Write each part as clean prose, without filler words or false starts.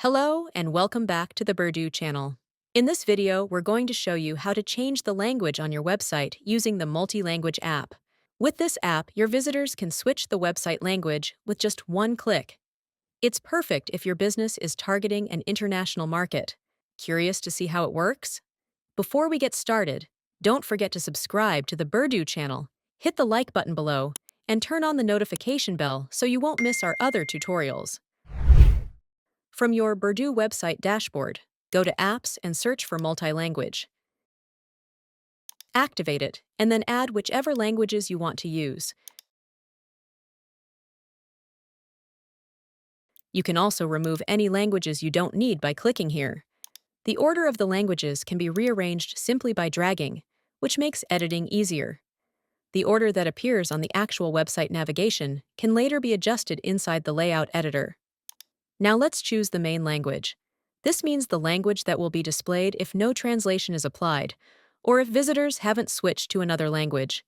Hello and welcome back to the Burdu channel. In this video, we're going to show you how to change the language on your website using the multi-language app. With this app, your visitors can switch the website language with just one click. It's perfect if your business is targeting an international market. Curious to see how it works? Before we get started, don't forget to subscribe to the Burdu channel, hit the like button below, and turn on the notification bell so you won't miss our other tutorials. From your Burdu website dashboard, go to Apps and search for Multi-Language. Activate it, and then add whichever languages you want to use. You can also remove any languages you don't need by clicking here. The order of the languages can be rearranged simply by dragging, which makes editing easier. The order that appears on the actual website navigation can later be adjusted inside the layout editor. Now let's choose the main language. This means the language that will be displayed if no translation is applied, or if visitors haven't switched to another language.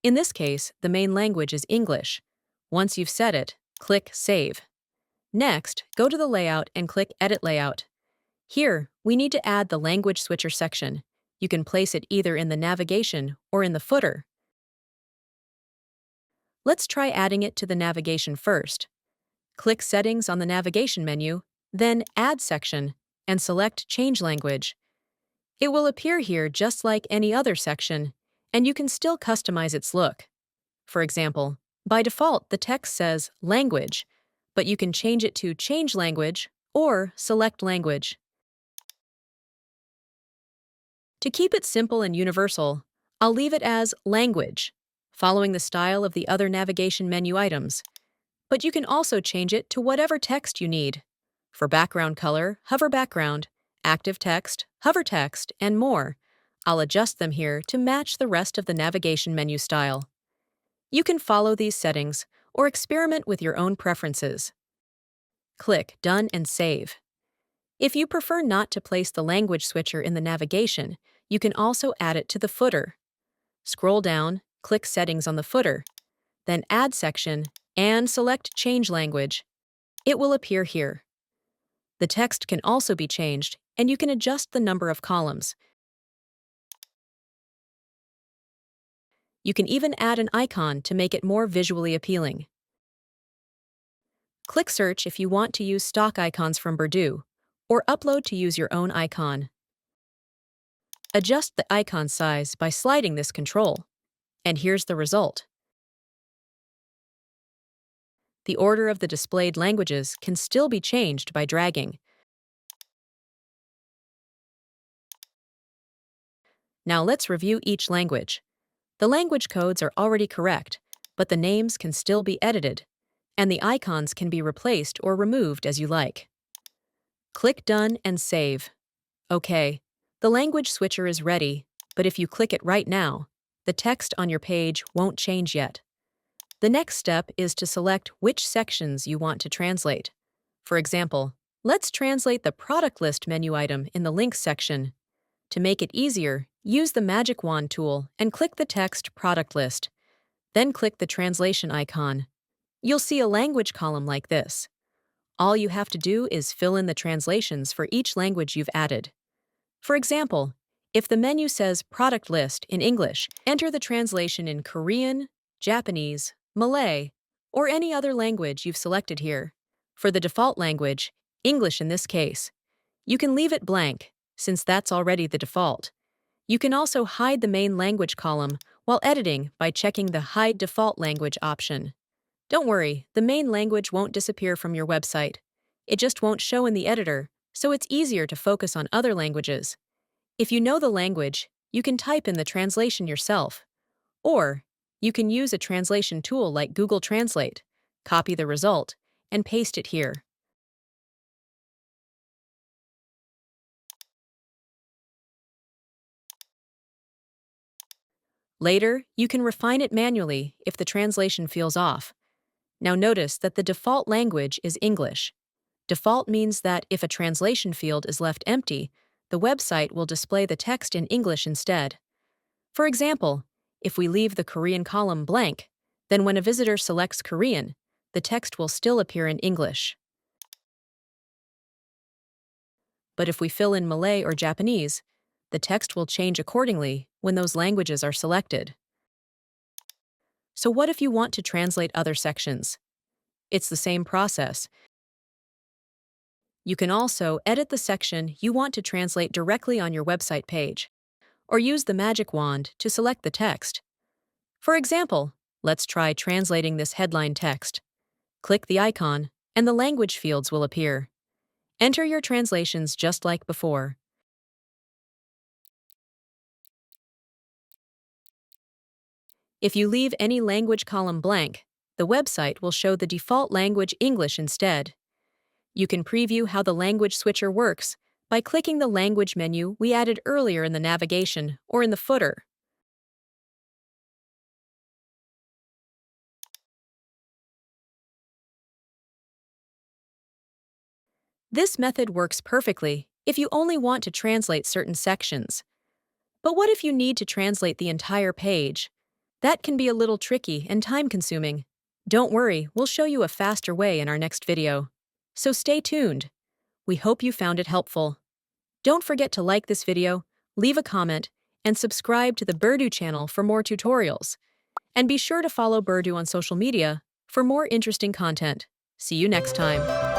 In this case, the main language is English. Once you've set it, click Save. Next, go to the layout and click Edit Layout. Here, we need to add the language switcher section. You can place it either in the navigation or in the footer. Let's try adding it to the navigation first. Click Settings on the navigation menu, then Add section, and select Change Language. It will appear here just like any other section, and you can still customize its look. For example, by default, the text says Language, but you can change it to Change Language or Select Language. To keep it simple and universal, I'll leave it as Language, following the style of the other navigation menu items. But you can also change it to whatever text you need. For background color, hover background, active text, hover text, and more. I'll adjust them here to match the rest of the navigation menu style. You can follow these settings or experiment with your own preferences. Click Done and Save. If you prefer not to place the language switcher in the navigation, you can also add it to the footer. Scroll down, click Settings on the footer, then Add section, and select Change Language. It will appear here. The text can also be changed, and you can adjust the number of columns. You can even add an icon to make it more visually appealing. Click Search if you want to use stock icons from Burdu, or upload to use your own icon. Adjust the icon size by sliding this control. And here's the result. The order of the displayed languages can still be changed by dragging. Now let's review each language. The language codes are already correct, but the names can still be edited, and the icons can be replaced or removed as you like. Click Done and Save. Okay, the language switcher is ready, but if you click it right now, the text on your page won't change yet. The next step is to select which sections you want to translate. For example, let's translate the product list menu item in the links section. To make it easier, use the magic wand tool and click the text Product List. Then click the translation icon. You'll see a language column like this. All you have to do is fill in the translations for each language you've added. For example, if the menu says Product List in English, enter the translation in Korean, Japanese, Malay, or any other language you've selected here. For the default language, English in this case, you can leave it blank, since that's already the default. You can also hide the main language column while editing by checking the Hide Default Language option. Don't worry, the main language won't disappear from your website. It just won't show in the editor, so it's easier to focus on other languages. If you know the language, you can type in the translation yourself. Or, you can use a translation tool like Google Translate, copy the result, and paste it here. Later, you can refine it manually if the translation feels off. Now notice that the default language is English. Default means that if a translation field is left empty, the website will display the text in English instead. For example, if we leave the Korean column blank, then when a visitor selects Korean, the text will still appear in English. but if we fill in Malay or Japanese, the text will change accordingly when those languages are selected. So what if you want to translate other sections? It's the same process. You can also edit the section you want to translate directly on your website page, or use the magic wand to select the text. For example, let's try translating this headline text. Click the icon, and the language fields will appear. Enter your translations just like before. If you leave any language column blank, the website will show the default language English instead. You can preview how the language switcher works by clicking the language menu we added earlier in the navigation or in the footer. This method works perfectly if you only want to translate certain sections. But what if you need to translate the entire page? That can be a little tricky and time-consuming. Don't worry, we'll show you a faster way in our next video. So stay tuned. We hope you found it helpful. Don't forget to like this video, leave a comment, and subscribe to the Burdu channel for more tutorials. And be sure to follow Burdu on social media for more interesting content. See you next time.